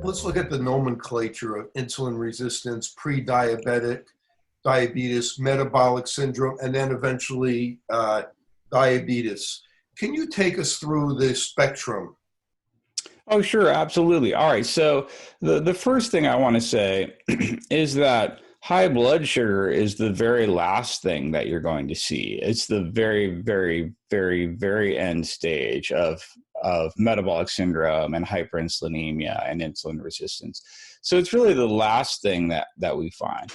let's look at the nomenclature of insulin resistance, pre-diabetic, diabetes, metabolic syndrome, and then eventually diabetes. Can you take us through the spectrum? Oh, sure, absolutely. All right, so the first thing I want to say is that high blood sugar is the very last thing that you're going to see. It's the very, very, very, very end stage of metabolic syndrome and hyperinsulinemia and insulin resistance. So it's really the last thing that we find.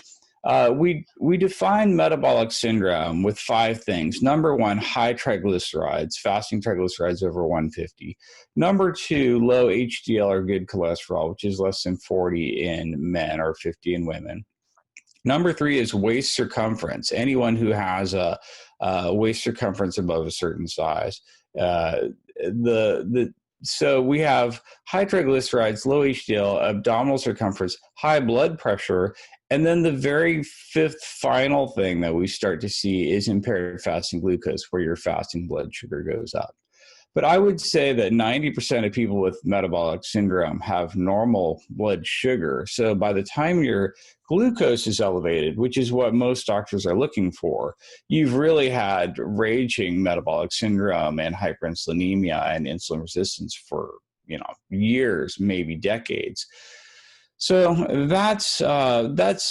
We define metabolic syndrome with 5 things. Number 1, high triglycerides, fasting triglycerides over 150. Number 2, low HDL or good cholesterol, which is less than 40 in men or 50 in women. Number 3 is waist circumference. Anyone who has a waist circumference above a certain size. So we have high triglycerides, low HDL, abdominal circumference, high blood pressure, and then the very 5th final thing that we start to see is impaired fasting glucose, where your fasting blood sugar goes up. But I would say that 90% of people with metabolic syndrome have normal blood sugar. So by the time your glucose is elevated, which is what most doctors are looking for, you've really had raging metabolic syndrome and hyperinsulinemia and insulin resistance for, years, maybe decades. So that's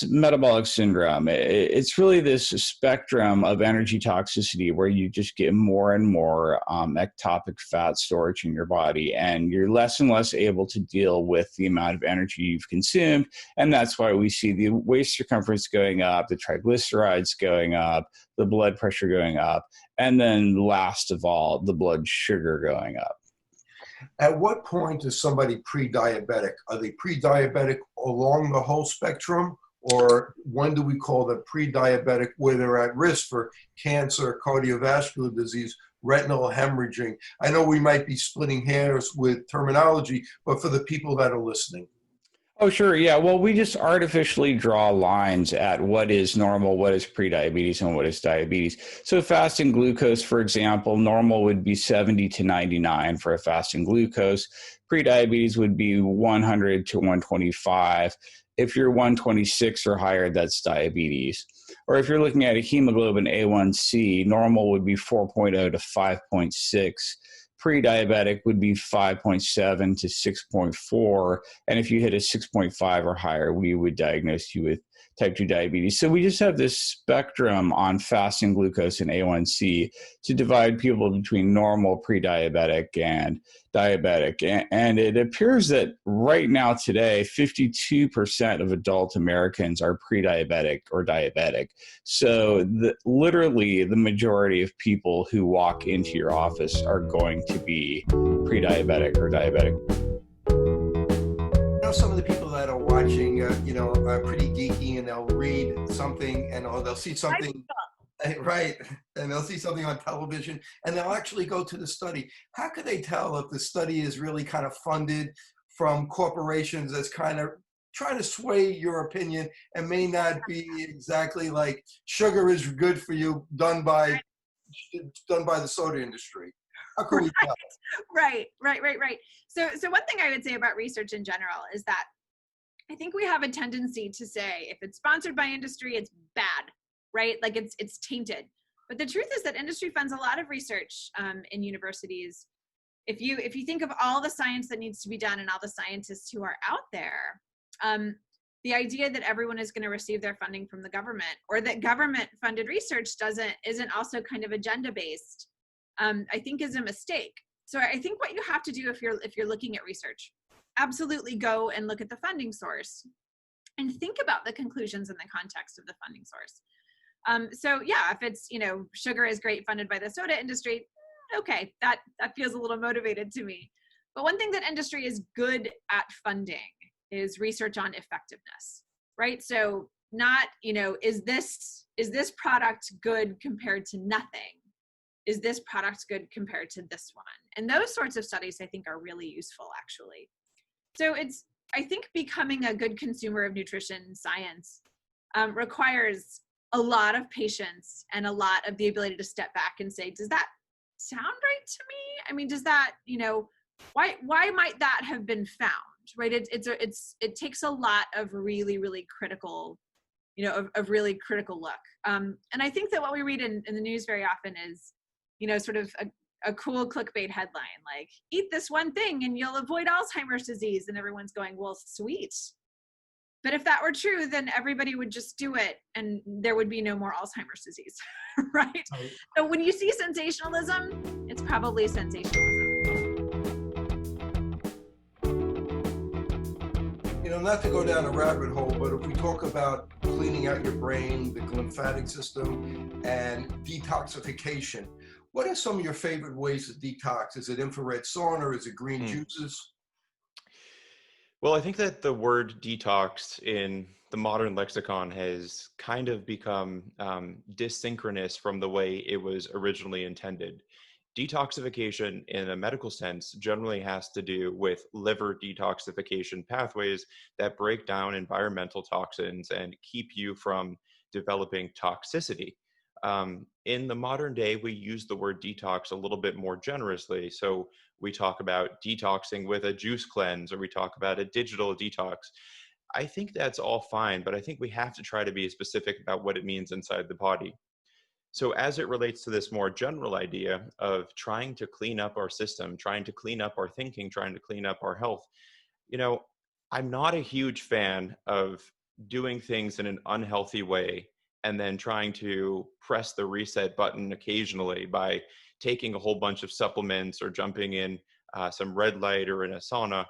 metabolic syndrome. It's really this spectrum of energy toxicity where you just get more and more ectopic fat storage in your body, and you're less and less able to deal with the amount of energy you've consumed. And that's why we see the waist circumference going up, the triglycerides going up, the blood pressure going up, and then last of all, the blood sugar going up. At what point is somebody pre-diabetic? Are they pre-diabetic along the whole spectrum? Or when do we call them pre-diabetic where they're at risk for cancer, cardiovascular disease, retinal hemorrhaging? I know we might be splitting hairs with terminology, but for the people that are listening. Oh, sure. Yeah. Well, we just artificially draw lines at what is normal, what is prediabetes, and what is diabetes. So fasting glucose, for example, normal would be 70 to 99 for a fasting glucose. Prediabetes would be 100 to 125. If you're 126 or higher, that's diabetes. Or if you're looking at a hemoglobin A1C, normal would be 4.0 to 5.6. Pre-diabetic would be 5.7 to 6.4. And if you hit a 6.5 or higher, we would diagnose you with type 2 diabetes. So we just have this spectrum on fasting glucose and A1C to divide people between normal, pre-diabetic, and diabetic. And it appears that right now today, 52% of adult Americans are pre-diabetic or diabetic. So literally the majority of people who walk into your office are going to be pre-diabetic or diabetic. Some of the people that are watching, are pretty geeky, and they'll read something and they'll see something, right? And they'll see something on television and they'll actually go to the study. How can they tell if the study is really kind of funded from corporations that's kind of trying to sway your opinion and may not be exactly like sugar is good for you done by the soda industry? How can we tell? Right. So one thing I would say about research in general is that I think we have a tendency to say if it's sponsored by industry, it's bad, right? Like it's tainted. But the truth is that industry funds a lot of research in universities. If you think of all the science that needs to be done and all the scientists who are out there, the idea that everyone is going to receive their funding from the government, or that government-funded research isn't also kind of agenda-based, I think is a mistake. So I think what you have to do if you're looking at research, absolutely go and look at the funding source and think about the conclusions in the context of the funding source. So yeah, if it's, sugar is great funded by the soda industry, okay, that feels a little motivated to me. But one thing that industry is good at funding is research on effectiveness, right? So not, is this product good compared to nothing? Is this product good compared to this one? And those sorts of studies I think are really useful, actually. So I think becoming a good consumer of nutrition science requires a lot of patience and a lot of the ability to step back and say, does that sound right to me? I mean, does that, why might that have been found? right? It takes a lot of really, really critical, of really critical look. And I think that what we read in the news very often is, sort of a cool clickbait headline, like, eat this one thing and you'll avoid Alzheimer's disease. And everyone's going, well, sweet. But if that were true, then everybody would just do it and there would be no more Alzheimer's disease, right? So when you see sensationalism, it's probably sensationalism. Not to go down a rabbit hole, but if we talk about cleaning out your brain, the lymphatic system, and detoxification, what are some of your favorite ways to detox? Is it infrared sauna? Is it green juices? Well, I think that the word detox in the modern lexicon has kind of become dysynchronous from the way it was originally intended. Detoxification in a medical sense generally has to do with liver detoxification pathways that break down environmental toxins and keep you from developing toxicity. In the modern day, we use the word detox a little bit more generously. So we talk about detoxing with a juice cleanse, or we talk about a digital detox. I think that's all fine, but I think we have to try to be specific about what it means inside the body. So as it relates to this more general idea of trying to clean up our system, trying to clean up our thinking, trying to clean up our health, I'm not a huge fan of doing things in an unhealthy way and then trying to press the reset button occasionally by taking a whole bunch of supplements or jumping in some red light or in a sauna.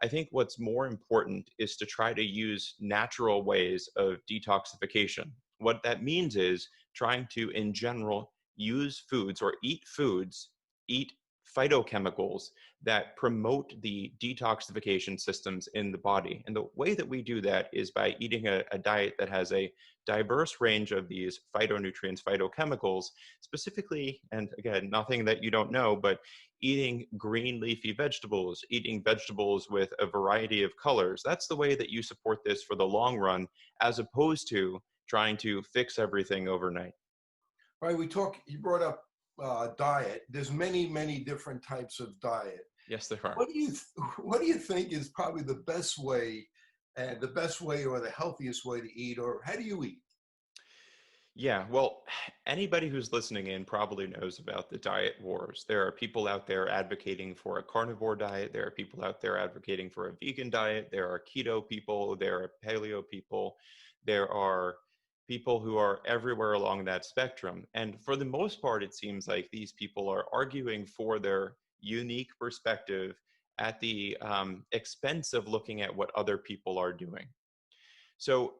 I think what's more important is to try to use natural ways of detoxification. What that means is trying to, in general, use foods or eat foods, eat phytochemicals that promote the detoxification systems in the body. And the way that we do that is by eating a diet that has a diverse range of these phytonutrients, phytochemicals, specifically, and again, nothing that you don't know, but eating green leafy vegetables, eating vegetables with a variety of colors. That's the way that you support this for the long run, as opposed to trying to fix everything overnight. Right, you brought up diet. There's many different types of diet. Yes, there are. What do you think is probably the best way, or the healthiest way to eat, or how do you eat? Yeah, well, anybody who's listening in probably knows about the diet wars. There are people out there advocating for a carnivore diet. There are people out there advocating for a vegan diet. There are keto people. There are paleo people. There are people who are everywhere along that spectrum. And for the most part, it seems like these people are arguing for their unique perspective at the expense of looking at what other people are doing. So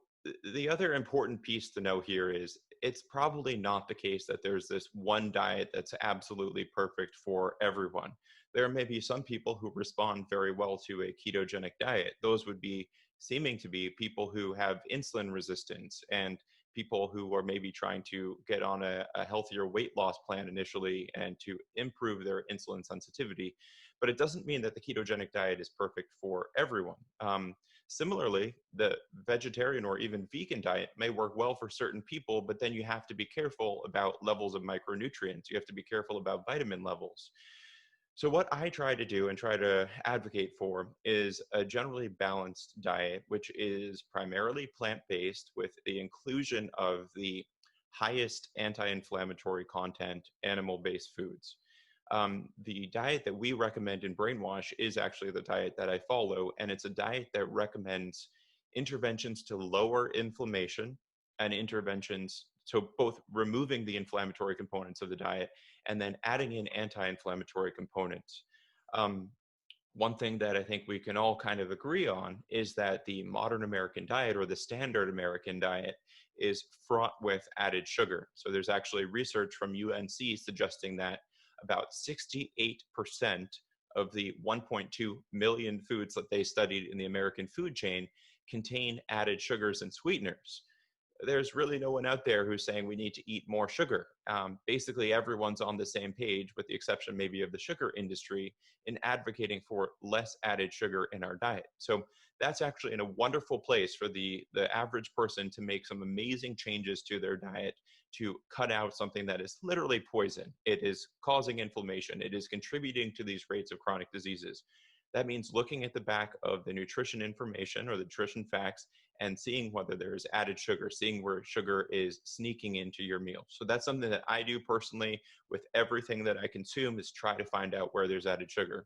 the other important piece to know here is it's probably not the case that there's this one diet that's absolutely perfect for everyone. There may be some people who respond very well to a ketogenic diet. Those would be seeming to be people who have insulin resistance and people who are maybe trying to get on a healthier weight loss plan initially and to improve their insulin sensitivity. But it doesn't mean that the ketogenic diet is perfect for everyone. Similarly, the vegetarian or even vegan diet may work well for certain people, but then you have to be careful about levels of micronutrients. You have to be careful about vitamin levels. So what I try to do and try to advocate for is a generally balanced diet, which is primarily plant-based with the inclusion of the highest anti-inflammatory content animal-based foods. The diet that we recommend in Brainwash is actually the diet that I follow, and it's a diet that recommends interventions to lower inflammation and interventions, so both removing the inflammatory components of the diet and then adding in anti-inflammatory components. One thing that I think we can all kind of agree on is that the modern American diet, or the standard American diet, is fraught with added sugar. So there's actually research from UNC suggesting that about 68% of the 1.2 million foods that they studied in the American food chain contain added sugars and sweeteners. There's really no one out there who's saying we need to eat more sugar. Basically, everyone's on the same page, with the exception maybe of the sugar industry, in advocating for less added sugar in our diet. So that's actually in a wonderful place for the average person to make some amazing changes to their diet to cut out something that is literally poison. It is causing inflammation. It is contributing to these rates of chronic diseases. That means looking at the back of the nutrition information or the nutrition facts and seeing whether there's added sugar, seeing where sugar is sneaking into your meal. So that's something that I do personally with everything that I consume, is try to find out where there's added sugar.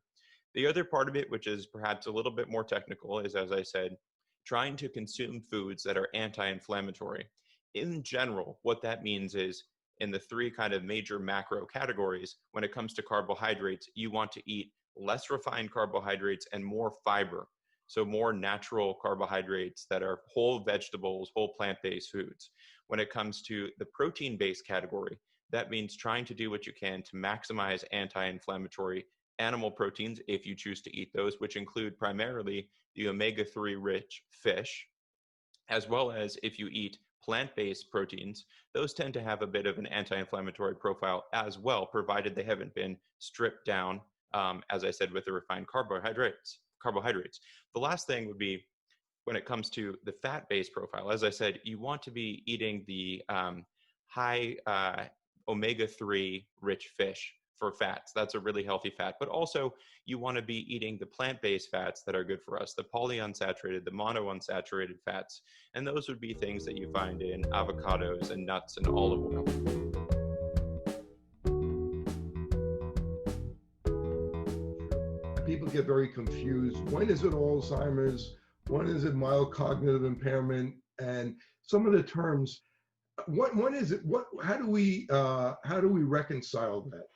The other part of it, which is perhaps a little bit more technical, is, as I said, trying to consume foods that are anti-inflammatory. In general, what that means is, in the three kind of major macro categories, when it comes to carbohydrates, you want to eat less refined carbohydrates and more fiber. So more natural carbohydrates that are whole vegetables, whole plant-based foods. When it comes to the protein-based category, that means trying to do what you can to maximize anti-inflammatory animal proteins, if you choose to eat those, which include primarily the omega-3 rich fish, as well as if you eat plant-based proteins, those tend to have a bit of an anti-inflammatory profile as well, provided they haven't been stripped down, as I said, with the refined carbohydrates. The last thing would be, when it comes to the fat-based profile, as I said, you want to be eating the high omega-3 rich fish for fats. That's a really healthy fat. But also, you want to be eating the plant-based fats that are good for us, the polyunsaturated, the monounsaturated fats. And those would be things that you find in avocados and nuts and olive oil. People get very confused. When is it Alzheimer's? When is it mild cognitive impairment? And some of the terms, when is it? How do we reconcile that?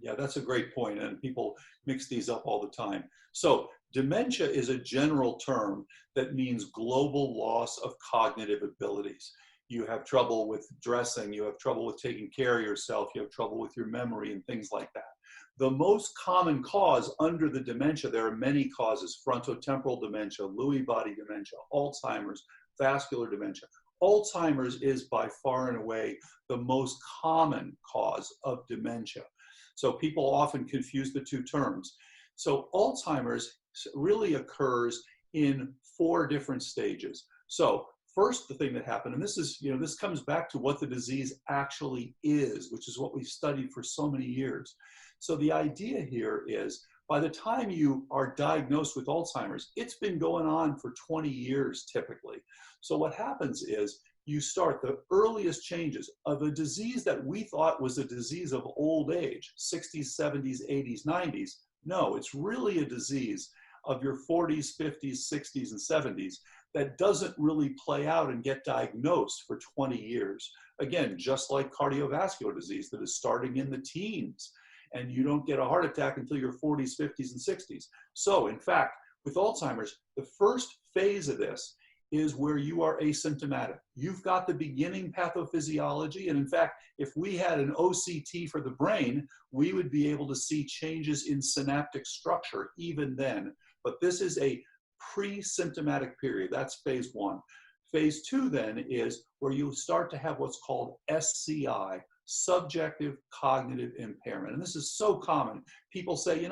Yeah, that's a great point, and people mix these up all the time. So dementia is a general term that means global loss of cognitive abilities. You have trouble with dressing, you have trouble with taking care of yourself, you have trouble with your memory and things like that. The most common cause under the dementia, there are many causes: frontotemporal dementia, Lewy body dementia, Alzheimer's, vascular dementia. Alzheimer's is by far and away the most common cause of dementia. So people often confuse the two terms. So Alzheimer's really occurs in 4 different stages. So first, the thing that happened, and this is, this comes back to what the disease actually is, which is what we've studied for so many years. So the idea here is, by the time you are diagnosed with Alzheimer's, it's been going on for 20 years typically. So what happens is, you start the earliest changes of a disease that we thought was a disease of old age, 60s, 70s, 80s, 90s. No, it's really a disease of your 40s, 50s, 60s, and 70s that doesn't really play out and get diagnosed for 20 years. Again, just like cardiovascular disease that is starting in the teens, and you don't get a heart attack until your 40s, 50s, and 60s. So in fact, with Alzheimer's, the first phase of this is where you are asymptomatic. You've got the beginning pathophysiology, and in fact, if we had an OCT for the brain, we would be able to see changes in synaptic structure even then. But this is a pre-symptomatic period. That's phase 1. Phase 2 then is where you start to have what's called SCI, subjective cognitive impairment. And this is so common. People say,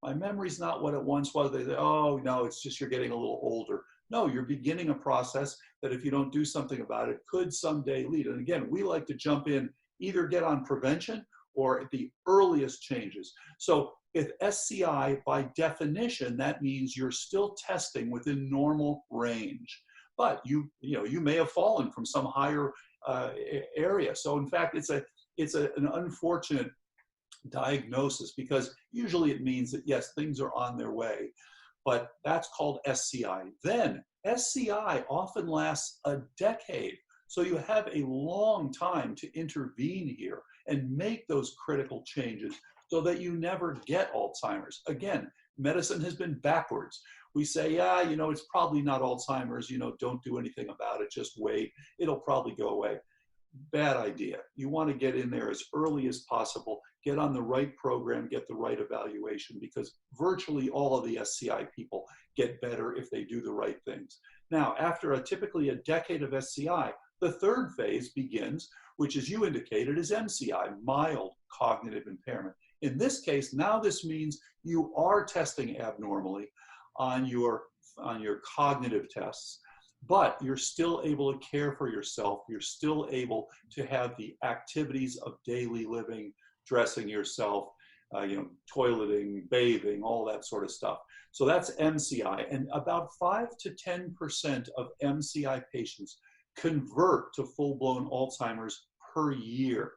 my memory's not what it once was. They say, oh, no, it's just you're getting a little older. No, you're beginning a process that if you don't do something about it, could someday lead. And again, we like to jump in, either get on prevention or at the earliest changes. So if SCI, by definition, that means you're still testing within normal range, but you may have fallen from some higher area. So in fact, it's an unfortunate diagnosis, because usually it means that yes, things are on their way. But that's called SCI. Then SCI often lasts a decade. So you have a long time to intervene here and make those critical changes so that you never get Alzheimer's. Again, medicine has been backwards. We say, yeah, it's probably not Alzheimer's, don't do anything about it, just wait, it'll probably go away. Bad idea. You want to get in there as early as possible, get on the right program, get the right evaluation, because virtually all of the SCI people get better if they do the right things. Now, after typically a decade of SCI, the third phase begins, which, as you indicated, is MCI, mild cognitive impairment. In this case, now this means you are testing abnormally on your cognitive tests, but you're still able to care for yourself. You're still able to have the activities of daily living, dressing yourself, toileting, bathing, all that sort of stuff. So that's MCI, and about 5 to 10% of MCI patients convert to full-blown Alzheimer's per year.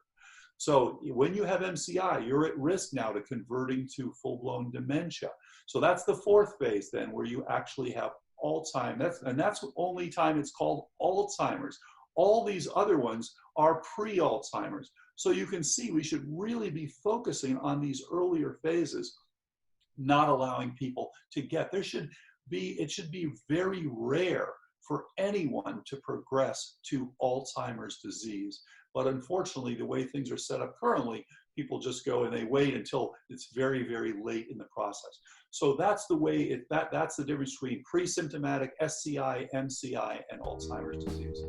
So when you have MCI, you're at risk now to converting to full-blown dementia. So that's the fourth phase then, where you actually have Alzheimer's, and that's the only time it's called Alzheimer's. All these other ones are pre-Alzheimer's. So you can see we should really be focusing on these earlier phases, not allowing people to get. It should be very rare for anyone to progress to Alzheimer's disease. But unfortunately, the way things are set up currently, people just go and they wait until it's very, very late in the process. So that's the way that's the difference between pre-symptomatic SCI, MCI, and Alzheimer's disease.